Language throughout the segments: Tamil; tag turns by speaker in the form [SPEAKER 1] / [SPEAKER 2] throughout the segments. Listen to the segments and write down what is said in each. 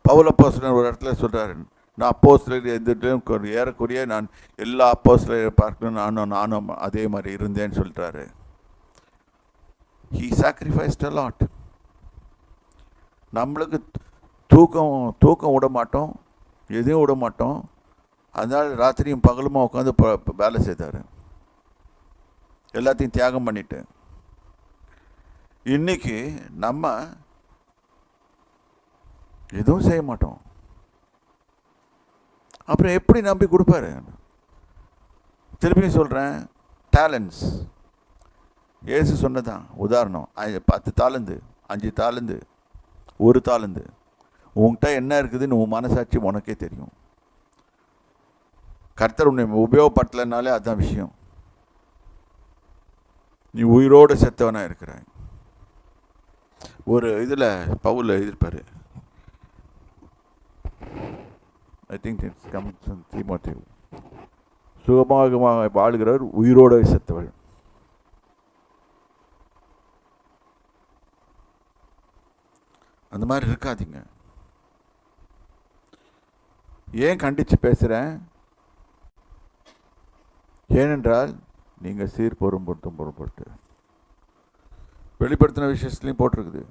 [SPEAKER 1] பவுல் அப்போஸ்தலன் ஒரு இடத்துல சொல்கிறாரு, நான் அப்போஸ்தலர் எந்த ஏறக்குறைய நான் எல்லா அப்போஸ்தலரை பார்க்கணும், நானும் அதே மாதிரி இருந்தேன்னு சொல்கிறாரு. He sacrificed a lot. நம்மளுக்கு தூக்கம் விட மாட்டோம், எதையும் விட மாட்டோம். அதனால் ராத்திரியும் பகலுமா உட்காந்து வேலை செய்தார், எல்லாத்தையும் தியாகம் பண்ணிட்டு. இன்னைக்கு நம்ம எதுவும் செய்ய மாட்டோம். அப்புறம் எப்படி நம்பி கொடுப்பாரு? திருப்பி சொல்கிறேன், டேலண்ட்ஸ். ஏசு சொன்னதான் உதாரணம். 10 தாலந்து, 5 தாலந்து, 1 தாலந்து. உன்கிட்ட என்ன இருக்குதுன்னு உன் மனசாட்சி உனக்கே தெரியும். கர்த்தர் உன்னை உபயோகப்படுத்தலைனாலே அதுதான் விஷயம். நீ உயிரோடு செத்தவனாக இருக்கிறாய். ஒரு இதில் பவுல் எழுதியிருப்பார், I think it's comes from தீமோத்தேயு, சுகமாக வாழுகிறவர் உயிரோடு செத்தவள். அந்த மாதிரி இருக்காதீங்க. ஏன் கண்டித்து பேசுகிறேன்? ஏனென்றால் நீங்கள் பொறுப்பொருட்டு வெளிப்படுத்தின விஷயத்துலையும் போட்டிருக்குது.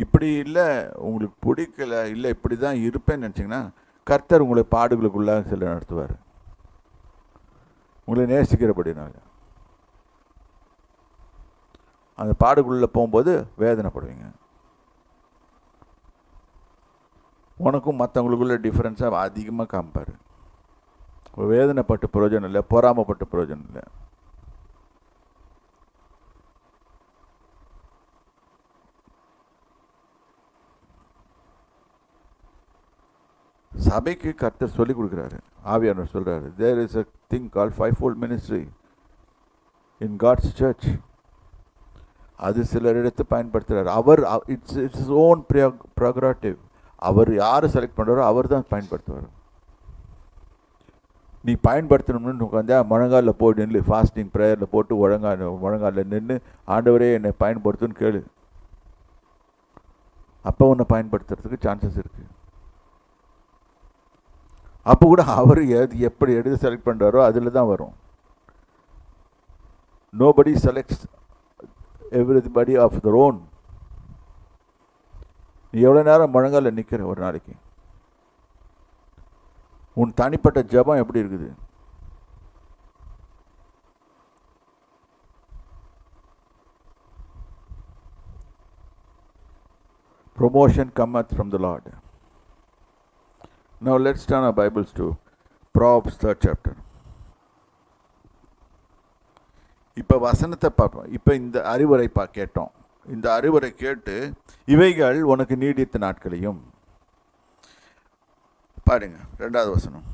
[SPEAKER 1] இப்படி இல்லை, உங்களுக்கு பிடிக்கல, இல்லை இப்படி தான் இருப்பேன்னு நினச்சிங்கன்னா கர்த்தர் உங்களை பாடுகளுக்குள்ளாக சில நடத்துவார், உங்களை நேசிக்கிறபடினால. அந்த பாடுக்குள்ளே போகும்போது வேதனைப்படுவீங்க. உனக்கும் மற்றவங்களுக்குள்ள டிஃப்ரென்ஸாக அதிகமாக காமிப்பார். வேதனைப்பட்டு பிரயோஜனம் இல்லை, பொறாமப்பட்டு பிரயோஜனம் இல்லை. சபைக்கு கர்த்தர் சொல்லிக் கொடுக்குறாரு, ஆவியானவர் சொல்கிறாரு, there is a thing call 5-fold ministry in God's church. அது சிலர் எடுத்து பயன்படுத்துகிறார். அவர் இட்ஸ் ஓன் ப்ரோக்ராட்டிவ். அவர் யார் செலக்ட் பண்ணுறாரோ அவர் தான் பயன்படுத்துவார். நீ பயன்படுத்தணும்னு உட்காந்தா முழங்காலில் போய் நின்று ஃபாஸ்டிங் ப்ரேயரில் போட்டு முழங்காலில் நின்று ஆண்டவரே என்னை பயன்படுத்துன்னு கேளு. அப்போ உன்னை பயன்படுத்துறதுக்கு சான்சஸ் இருக்குது. அப்போ கூட அவர் எப்படி எடுத்து செலக்ட் பண்ணுறாரோ அதில் தான் வரும். Nobody selects everybody of their own. நீ எவ்வளோ நேரம் முழங்காலில் நிற்கிற ஒரு நாளைக்கு? உன் தனிப்பட்ட ஜபம் எப்படி இருக்குது? Promotion cometh from the Lord. Now let's turn our Bibles to Proverbs 3rd chapter. இப்போ வசனத்தை பார்ப்போம். இப்போ இந்த அறிவுரை கேட்டோம். இந்த அறிவுரை கேட்டு இவைகள் உனக்கு நீடித்த நாட்களையும். பாருங்க 2வது வசனம்.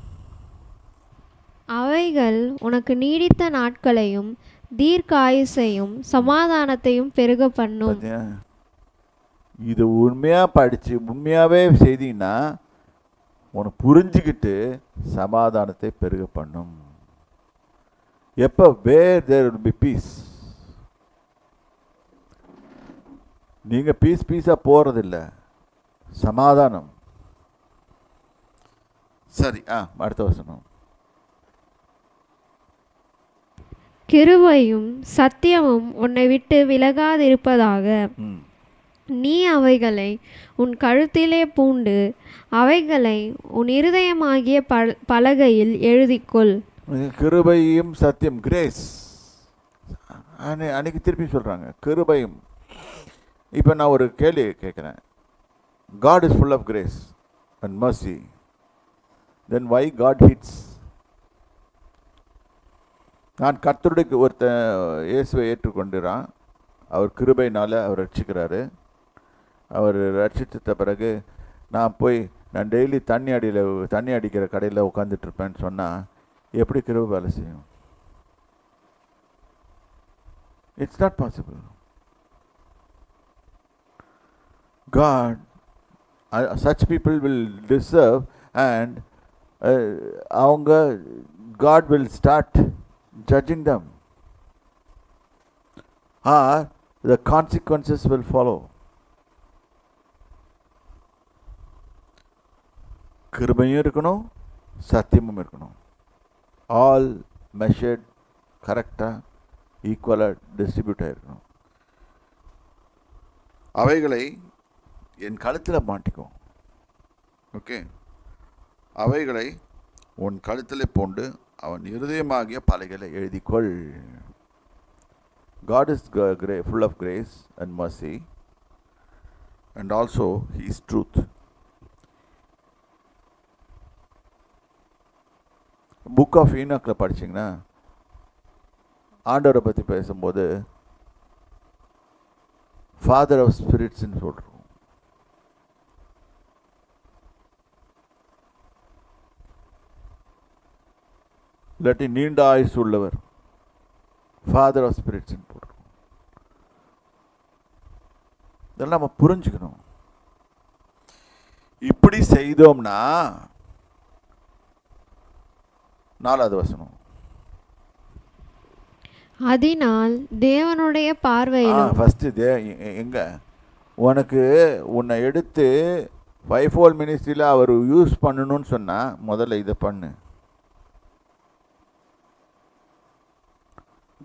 [SPEAKER 2] அவைகள் உனக்கு நீடித்த நாட்களையும் தீர்க்காயுசையும் சமாதானத்தையும் பெருக பண்ணும்.
[SPEAKER 1] இது உண்மையாக படித்து உண்மையாகவே செய்தீங்கன்னா உனக்கு புரிஞ்சுக்கிட்டு சமாதானத்தை பெருக பண்ணும். எப்போ? வேர் தேர் வில் பி பீஸ். நீங்கள் பீஸாக போகிறதில்ல, சமாதானம். சரி, அடுத்த வசனம்.
[SPEAKER 2] கிருபையும் சத்தியமும் உன்னை விட்டு விலகாதிருப்பதாக. நீ அவைகளை உன் கழுத்திலே பூண்டு அவைகளை உன் இருதயமாகிய பலகையில் எழுதிக்கொள்.
[SPEAKER 1] கிருபையும் சத்தியம், கிரேஸ். அன்னைக்கு திருப்பி சொல்கிறாங்க கிருபையும். இப்போ நான் ஒரு கேள்வி கேட்குறேன். God is full of grace and mercy. Then why God hits? நான் கர்த்தருடைய இயேசுவை ஏற்றுக்கொண்டுறான். அவர் கிருபையினால் அவர் ரட்சிக்கிறாரு. அவர் ரட்சித்த பிறகு நான் டெய்லி தண்ணி அடிக்கிற கடையில் உட்காந்துட்ருப்பேன்னு சொன்னால் எப்படி கிருபை வேலை செய்யும்? It's not possible. God, such people will deserve and அவங்க God will start judging them, or the consequences will follow. கிருபையும் இருக்கணும், சத்தியமும் இருக்கணும். ஆல் மெஷர்ட் கரெக்டாக ஈக்குவலாக டிஸ்ட்ரிபியூட் ஆகிருக்கணும். அவைகளை என் கழுத்தில் மாட்டிக்கும். ஓகே, அவைகளை உன் கழுத்தில் போண்டு அவன் இருதயமாகிய பலகைகளை எழுதிக்கொள். God is full of grace and mercy, and also He is truth. Book of ஈனாக்கில் படிச்சிங்கன்னா ஆண்டவரை பற்றி பேசும்போது ஃபாதர் ஆஃப் ஸ்பிரிட்ஸ்ன்னு சொல்கிறோம். இல்லாட்டி நீண்ட ஆயுசு உள்ளவர், ஃபாதர் ஆஃப் ஸ்பிரிட்ஸ்ன்னு போடுறோம். இதெல்லாம் நம்ம புரிஞ்சுக்கணும். இப்படி செய்தோம்னா 4வது வசனம்,
[SPEAKER 2] அதனால் தேவனுடைய பார்வையிலும்
[SPEAKER 1] ஃபஸ்ட்டு எங்க உனக்கு உன்னை எடுத்து 5-fold மினிஸ்ட்ரியில் அவர் யூஸ் பண்ணணும்னு சொன்னால் முதல்ல இதை பண்ணு.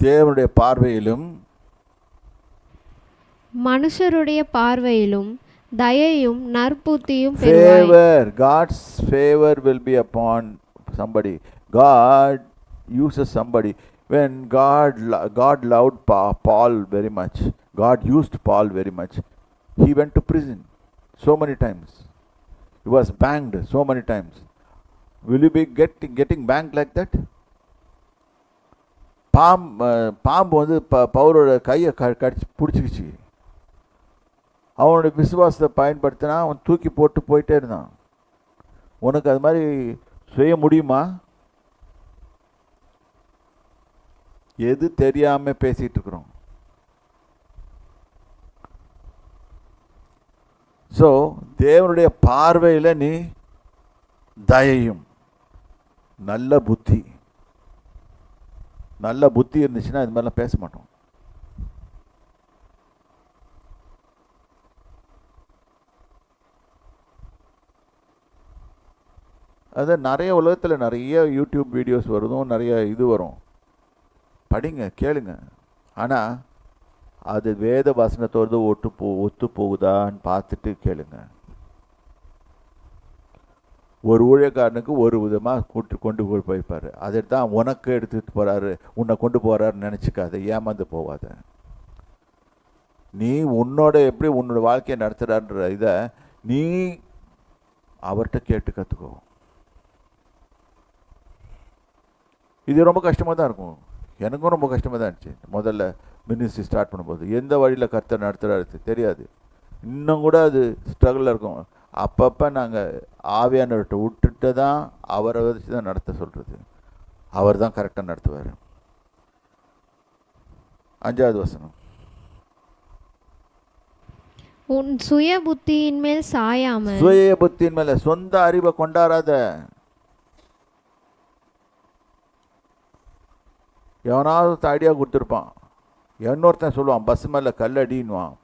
[SPEAKER 1] தேவனுடைய பார்வையிலும்
[SPEAKER 2] மனுஷருடைய பார்வையிலும் தயையும் நற்புத்தியும்
[SPEAKER 1] favor, God's favor will be upon somebody. God uses somebody. When God loved Paul very much, God used Paul very much. He went to prison so many times. He was banged so many times. Will you be getting banged like that? பாம்பு வந்து பவுலோட கையை கடிச்சு பிடிச்சிக்கிச்சு. அவனுடைய விசுவாசத்தை பயன்படுத்தினா அவன் தூக்கி போட்டு போயிட்டே இருந்தான். உனக்கு அது மாதிரி செய்ய முடியுமா? எது தெரியாமல் பேசிகிட்டு இருக்கிறோம். ஸோ தேவனுடைய பார்வையில் நீ தயையும் நல்ல புத்தி இருந்துச்சுன்னா இது மாதிரிலாம் பேச மாட்டோம். அது நிறைய உலகத்தில் நிறைய யூடியூப் வீடியோஸ் வருதும், நிறைய இது வரும், படிங்க கேளுங்க. ஆனால் அது வேத வசனத்தோடு ஒத்து போகுதான்னு பார்த்துட்டு கேளுங்க. ஒரு ஊழியக்காரனுக்கு ஒரு விதமாக கொண்டு போயிருப்பார். அதை தான் உனக்கு எடுத்துகிட்டு போகிறாரு, உன்னை கொண்டு போகிறாருன்னு நினச்சிக்காத, ஏமாந்து போவாத. நீ எப்படி உன்னோட வாழ்க்கையை நடத்துகிறான்ற இதை நீ அவர்கிட்ட கேட்டு கற்றுக்கோ. இது ரொம்ப கஷ்டமாக தான் இருக்கும். எனக்கும் ரொம்ப கஷ்டமாக தான் இருந்துச்சு முதல்ல மினிஸ்ட்ரி ஸ்டார்ட் பண்ணும்போது. எந்த வழியில் கர்த்தர் நடத்துகிறாரு தெரியாது. இன்னும் கூட அது ஸ்ட்ரகிளில் இருக்கும். அப்பப்போ நாங்கள் ஆவியானவர்கிட்ட விட்டுட்டு தான் அவரை வச்சு தான் நடத்த சொல்கிறது. அவர் தான் கரெக்டாக நடத்துவார். 5வது வசனம்,
[SPEAKER 2] உன் சுய புத்தியின் மேல் சாயாமல்.
[SPEAKER 1] சுய புத்தியின் மேல சொந்த அறிவை கொண்டாடாத. எவனாவது ஐடியா கொடுத்துருப்பான், இன்னொருத்தன் சொல்லுவான் பஸ் மேலே கல் அடின்னுவான்.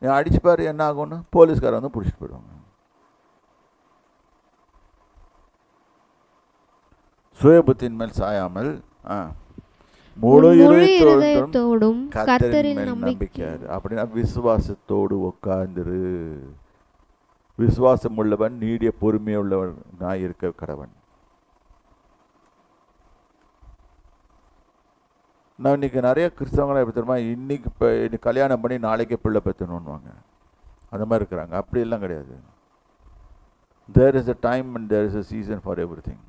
[SPEAKER 1] நீ அடிச்சு பாரு என்ன ஆகும்னு போலீஸ்காரன் வந்து பிடிச்சிட்டு போயிடுவாங்க. சுய புத்தியின் மேல் சாயாமல் முழு இருதயத்தோடும் கர்த்தரில் நம்பிக்கையாரு. அப்படின்னா விசுவாசத்தோடு உட்கார்ந்துரு. விசுவாசம் உள்ளவன் நீடிய பொறுமை உள்ளவன் நான் இருக்க கடவன். நான் இன்னைக்கு நிறைய கிறிஸ்தவங்களை எப்படி தெரியுமா, இன்னைக்கு கல்யாணம் பண்ணி நாளைக்கே பிள்ளை பெற்றணுன்னுவாங்க. அந்த மாதிரி இருக்கிறாங்க. அப்படி எல்லாம் கிடையாது. There is a time and there is a season for everything.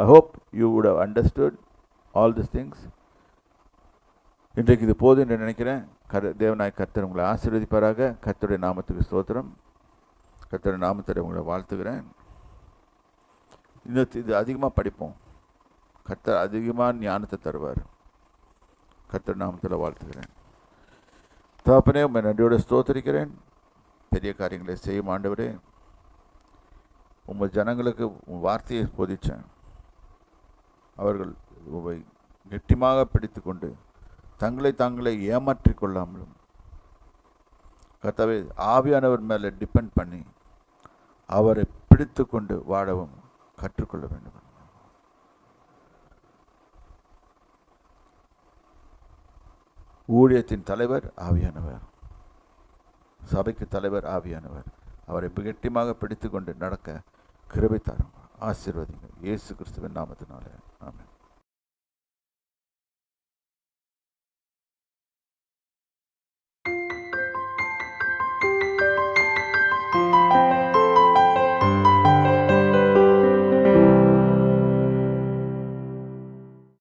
[SPEAKER 1] I hope you would have understood all these things. இன்றைக்கு இது போதும் என்று நினைக்கிறேன். தேவனாய் கர்த்தர் உங்களை ஆசீர்வதிப்பாராக. கர்த்தருடைய நாமத்துக்கு ஸ்தோத்திரம். கர்த்தருடைய நாமத்தை உங்களை வாழ்த்துகிறேன். இது அதிகமாக படிப்போம். கர்த்தர் அதிகமாக ஞானத்தை தருவார். கர்த்தர் நாமத்தில் வாழ்த்துகிறேன். தகப்பனே, உம்மை நன்றியோடு ஸ்தோத்திரிக்கிறேன். பெரிய காரியங்களை செய்யும் ஆண்டவரே. உங்கள் ஜனங்களுக்கு வார்த்தையை போதித்தேன். அவர்கள் உம்மை கெட்டிமாக பிடித்து கொண்டு தங்களை தாங்களே ஏமாற்றிக் கொள்ளாமலும் கர்த்தாவே ஆவியானவர் மேலே டிபெண்ட் பண்ணி அவரை பிடித்து கொண்டு வாழவும் கற்றுக்கொள்ள வேண்டும். ஊழியத்தின் தலைவர் ஆவியானவர், சபைக்கு தலைவர் ஆவியானவர். அவரை கெட்டியாக பிடித்து கொண்டு நடக்க கிருபை தாரும், ஆசீர்வதிங்க. இயேசு கிறிஸ்துவின் நாமத்தினாலே ஆமென்.